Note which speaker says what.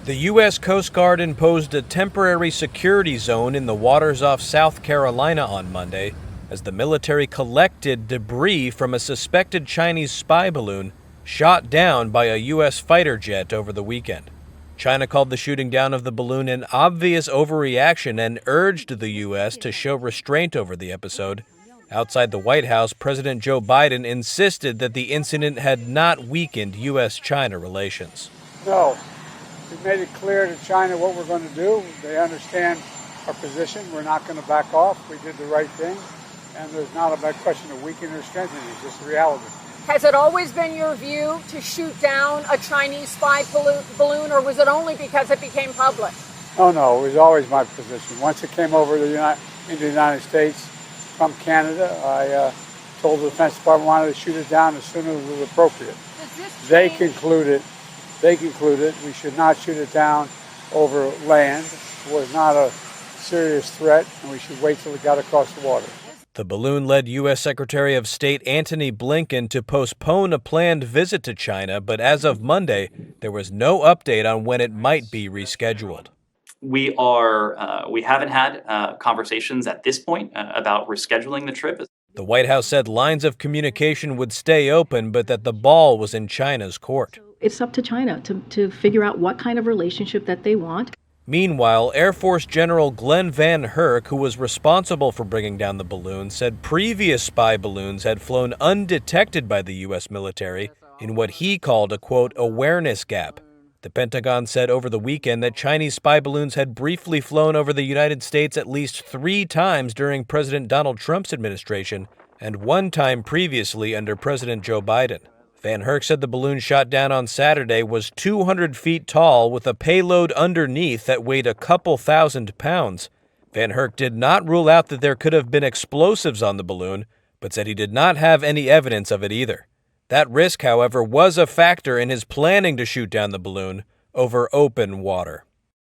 Speaker 1: The U.S. Coast Guard imposed a temporary security zone in the waters off South Carolina on Monday as the military collected debris from a suspected Chinese spy balloon shot down by a U.S. fighter jet over the weekend. China called the shooting down of the balloon an obvious overreaction and urged the U.S. to show restraint over the episode. Outside the White House, President Joe Biden insisted that the incident had not weakened U.S.-China relations.
Speaker 2: No. We've made it clear to China what we're going to do. They understand our position. We're not going to back off. We did the right thing. And there's not a question of weakening or strengthening. It's just the reality.
Speaker 3: Has it always been your view to shoot down a Chinese spy balloon, or was it only because it became public?
Speaker 2: Oh, no. It was always my position. Once it came over into the United States from Canada, I told the Defense Department I wanted to shoot it down as soon as it was appropriate. They concluded we should not shoot it down over land. It was not a serious threat, and we should wait till it got across the water.
Speaker 1: The balloon led U.S. Secretary of State Antony Blinken to postpone a planned visit to China, but as of Monday, there was no update on when it might be rescheduled.
Speaker 4: We haven't had conversations at this point about rescheduling the trip.
Speaker 1: The White House said lines of communication would stay open, but that the ball was in China's court.
Speaker 5: It's up to China to figure out what kind of relationship that they want.
Speaker 1: Meanwhile, Air Force General Glenn Van Herk, who was responsible for bringing down the balloon, said previous spy balloons had flown undetected by the U.S. military in what he called a, quote, awareness gap. The Pentagon said over the weekend that Chinese spy balloons had briefly flown over the United States at least 3 times during President Donald Trump's administration and 1 time previously under President Joe Biden. Van Herk said the balloon shot down on Saturday was 200 feet tall with a payload underneath that weighed a couple thousand pounds. Van Herk did not rule out that there could have been explosives on the balloon, but said he did not have any evidence of it either. That risk, however, was a factor in his planning to shoot down the balloon over open water.